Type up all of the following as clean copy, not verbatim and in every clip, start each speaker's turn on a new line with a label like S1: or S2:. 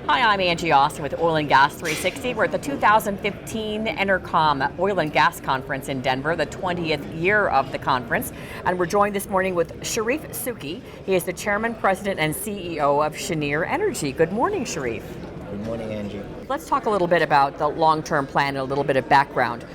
S1: Hi, I'm Angie Austin with Oil and Gas 360. We're at the 2015 EnerCom Oil and Gas Conference in Denver, the 20th year of the conference. And we're joined this morning with Charif Souki. He is the Chairman, President, and CEO of Cheniere Energy. Good morning, Charif.
S2: Good morning, Angie.
S1: Let's talk a little bit about the long-term plan and a little bit of background.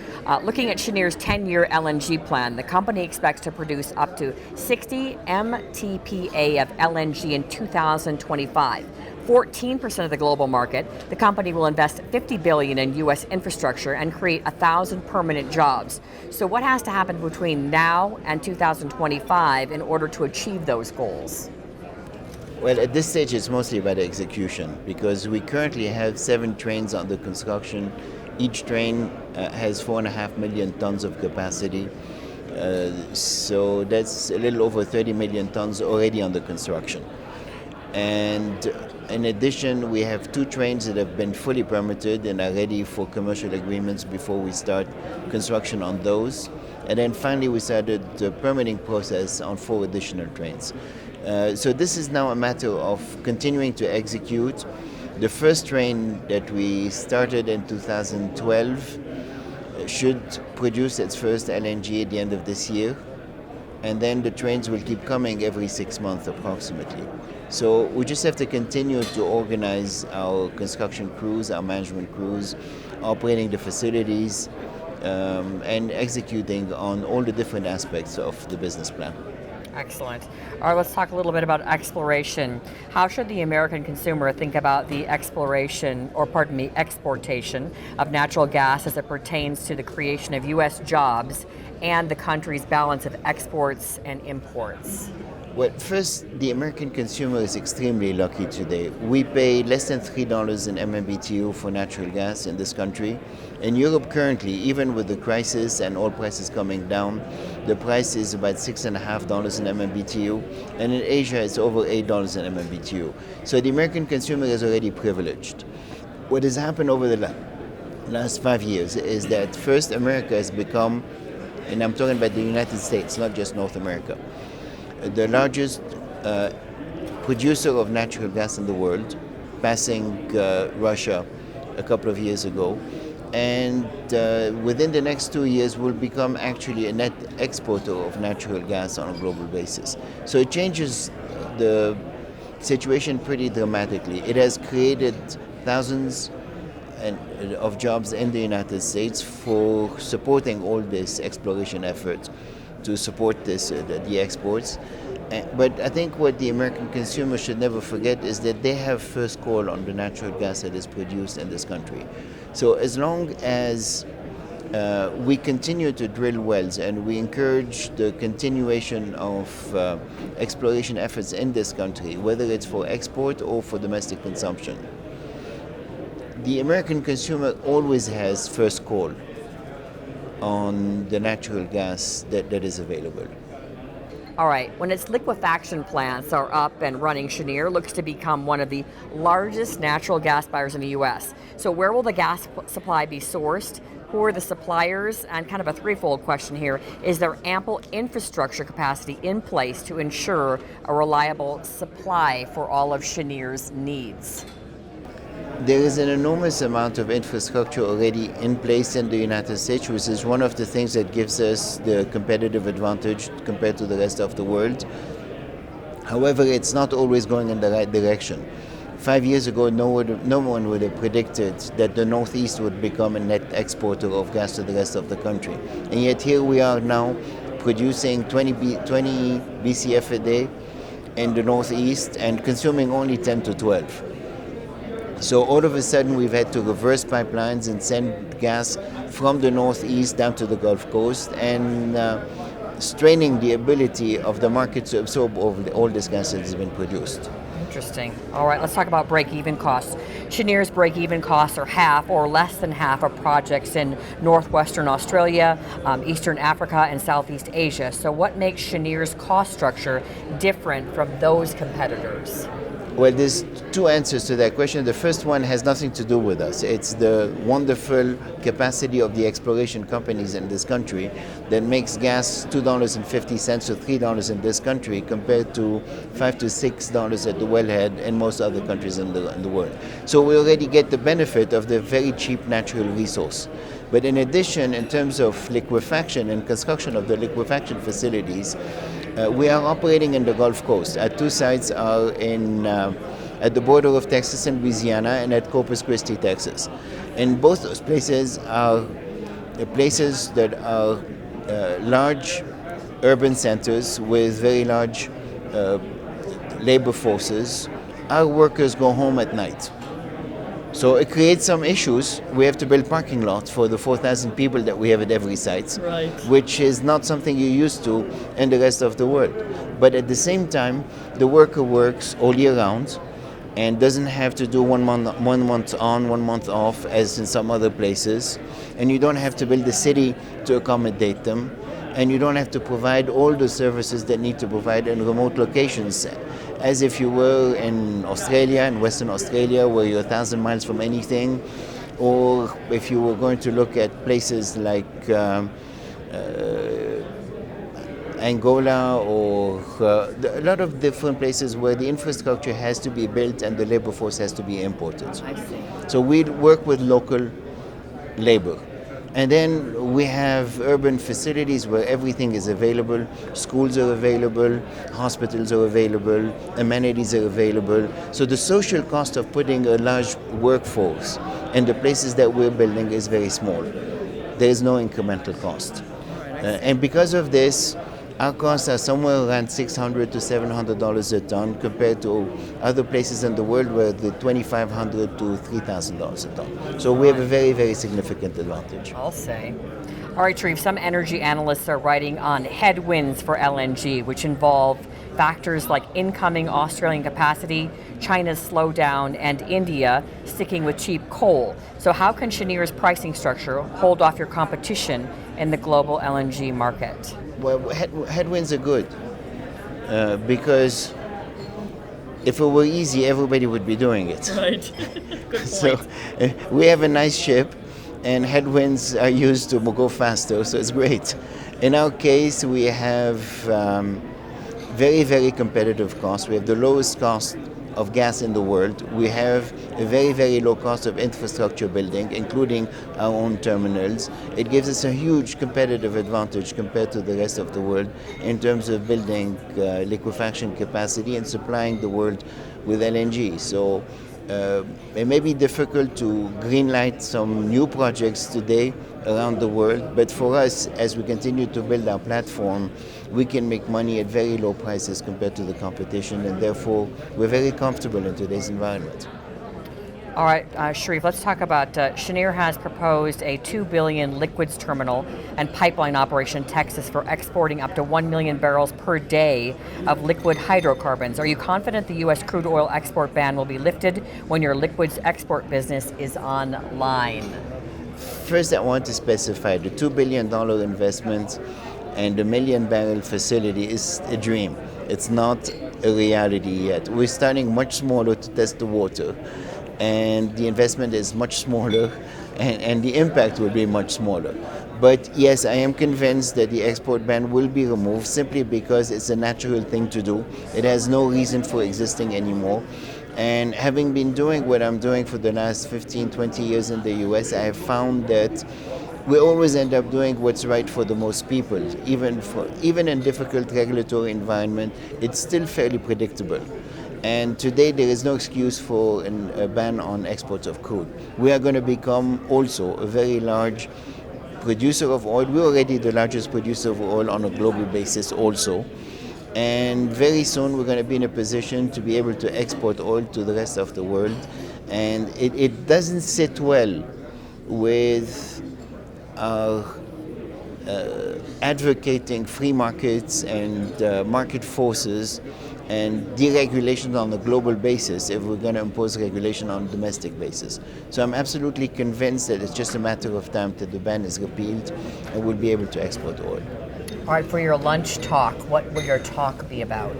S1: Looking at Cheniere's 10-year LNG plan, the company expects to produce up to 60 MTPA of LNG in 2025. 14% of the global market. The company will invest $50 billion in U.S. infrastructure and create 1,000 permanent jobs. So what has to happen between now and 2025 in order to achieve those goals?
S2: Well, at this stage, it's mostly about execution because we currently have 7 trains under construction. Each train has 4.5 million tons of capacity. So that's a little over 30 million tons already under construction. And in addition, we have 2 trains that have been fully permitted and are ready for commercial agreements before we start construction on those. And then finally, we started the permitting process on 4 additional trains. So this is now a matter of continuing to execute. The first train that we started in 2012 should produce its first LNG at the end of this year. And then the trains will keep coming every 6 months approximately. So we just have to continue to organize our construction crews, our management crews, operating the facilities, and executing on all the different aspects of the business plan.
S1: Excellent. All right, let's talk a little bit about exploration. How should the American consumer think about the exportation of natural gas as it pertains to the creation of U.S. jobs and the country's balance of exports and imports?
S2: Well, first, the American consumer is extremely lucky today. We pay less than $3 in MMBTU for natural gas in this country. In Europe currently, even with the crisis and oil prices coming down, the price is about $6.50 in MMBTU, and in Asia it's over $8 in MMBTU. So the American consumer is already privileged. What has happened over the last 5 years is that first America has become, and I'm talking about the United States, not just North America, the largest producer of natural gas in the world, passing Russia a couple of years ago. And within the next 2 years will become actually a net exporter of natural gas on a global basis. So it changes the situation pretty dramatically. It has created thousands of jobs in the United States for supporting all this exploration effort to support the exports. But I think what the American consumer should never forget is that they have first call on the natural gas that is produced in this country. So as long as we continue to drill wells and we encourage the continuation of exploration efforts in this country, whether it's for export or for domestic consumption, the American consumer always has first call on the natural gas that is available.
S1: All right, when its liquefaction plants are up and running, Cheniere looks to become one of the largest natural gas buyers in the U.S. So where will the gas supply be sourced? Who are the suppliers? And kind of a threefold question here, is there ample infrastructure capacity in place to ensure a reliable supply for all of Cheniere's needs?
S2: There is an enormous amount of infrastructure already in place in the United States, which is one of the things that gives us the competitive advantage compared to the rest of the world. However, it's not always going in the right direction. 5 years ago, no one would have predicted that the Northeast would become a net exporter of gas to the rest of the country. And yet here we are now producing 20 BCF a day in the Northeast and consuming only 10 to 12. So all of a sudden we've had to reverse pipelines and send gas from the Northeast down to the Gulf Coast and straining the ability of the market to absorb all this gas that has been produced.
S1: Interesting. All right, let's talk about break-even costs. Cheniere's break-even costs are half or less than half of projects in northwestern Australia, Eastern Africa, and Southeast Asia. So what makes Cheniere's cost structure different from those competitors?
S2: Well, there's two answers to that question. The first one has nothing to do with us. It's the wonderful capacity of the exploration companies in this country that makes gas $2.50 to $3 in this country compared to $5 to $6 at the wellhead in most other countries in the world. So we already get the benefit of the very cheap natural resource. But in addition, in terms of liquefaction and construction of the liquefaction facilities, we are operating in the Gulf Coast. Our two sites are at the border of Texas and Louisiana and at Corpus Christi, Texas. And both those places are places that are large urban centers with very large labor forces. Our workers go home at night. So it creates some issues. We have to build parking lots for the 4,000 people that we have at every site,
S1: Right.
S2: which is not something you're used to in the rest of the world. But at the same time, the worker works all year round and doesn't have to do 1 month on, 1 month off, as in some other places. And you don't have to build a city to accommodate them. And you don't have to provide all the services that need to provide in remote locations, as if you were in Australia, in Western Australia, where you're 1,000 miles from anything, or if you were going to look at places like Angola or a lot of different places where the infrastructure has to be built and the labor force has to be imported.
S1: I see.
S2: So we work with local labor. And then we have urban facilities where everything is available. Schools are available, hospitals are available, amenities are available. So the social cost of putting a large workforce in the places that we're building is very small. There is no incremental cost. And because of this, our costs are somewhere around $600 to $700 a ton compared to other places in the world where they're $2,500 to $3,000 a ton. So we have a very, very significant advantage.
S1: I'll say. All right, Charif, some energy analysts are writing on headwinds for LNG, which involve factors like incoming Australian capacity, China's slowdown, and India sticking with cheap coal. So how can Cheniere's pricing structure hold off your competition in the global LNG market?
S2: Well, headwinds are good because if it were easy, everybody would be doing it.
S1: Right. Good point.
S2: So we have a nice ship, and headwinds are used to go faster, so it's great. In our case, we have very, very competitive costs. We have the lowest cost of gas in the world. We have a very, very low cost of infrastructure building, including our own terminals. It gives us a huge competitive advantage compared to the rest of the world in terms of building liquefaction capacity and supplying the world with LNG. So it may be difficult to greenlight some new projects today around the world, but for us, as we continue to build our platform, we can make money at very low prices compared to the competition, and therefore we're very comfortable in today's environment.
S1: All right, Charif, let's talk about Cheniere has proposed a $2 billion liquids terminal and pipeline operation in Texas for exporting up to 1 million barrels per day of liquid hydrocarbons. Are you confident the U.S. crude oil export ban will be lifted when your liquids export business is online?
S2: First, I want to specify the $2 billion investment and the million barrel facility is a dream. It's not a reality yet. We're starting much smaller to test the water, and the investment is much smaller, and the impact will be much smaller. But yes, I am convinced that the export ban will be removed simply because it's a natural thing to do. It has no reason for existing anymore. And having been doing what I'm doing for the last 15, 20 years in the US, I have found that we always end up doing what's right for the most people. Even in difficult regulatory environment, it's still fairly predictable. And today there is no excuse for a ban on exports of crude. We are going to become also a very large producer of oil. We're already the largest producer of oil on a global basis also. And very soon we're going to be in a position to be able to export oil to the rest of the world. And it doesn't sit well with our advocating free markets and market forces and deregulation on a global basis if we're going to impose regulation on a domestic basis. So I'm absolutely convinced that it's just a matter of time till the ban is repealed and we'll be able to export oil.
S1: All right, for your lunch talk, what will your talk be about?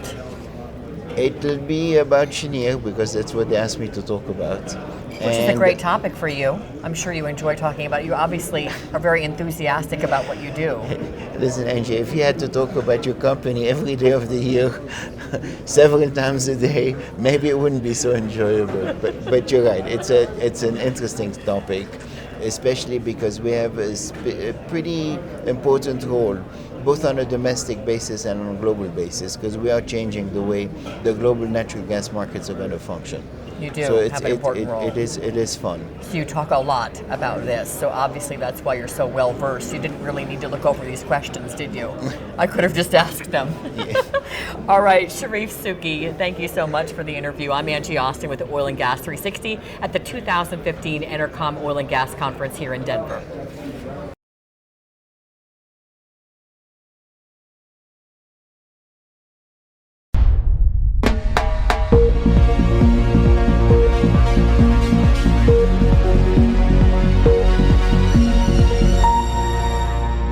S2: It'll be about Cheniere because that's what they asked me to talk about.
S1: Which is a great topic for you. I'm sure you enjoy talking about it. You obviously are very enthusiastic about what you do.
S2: Listen, Angie, if you had to talk about your company every day of the year, several times a day, maybe it wouldn't be so enjoyable. But you're right, it's an interesting topic, especially because we have a pretty important role, both on a domestic basis and on a global basis, because we are changing the way the global natural gas markets are going to function.
S1: You do
S2: So
S1: have an important role.
S2: it is fun.
S1: So you talk a lot about this, so obviously that's why you're so well versed. You didn't really need to look over these questions, did you? I could have just asked them.
S2: Yeah.
S1: All right, Charif, Souki, thank you so much for the interview. I'm Angie Austin with Oil and Gas 360 at the 2015 EnerCom Oil and Gas Conference here in Denver.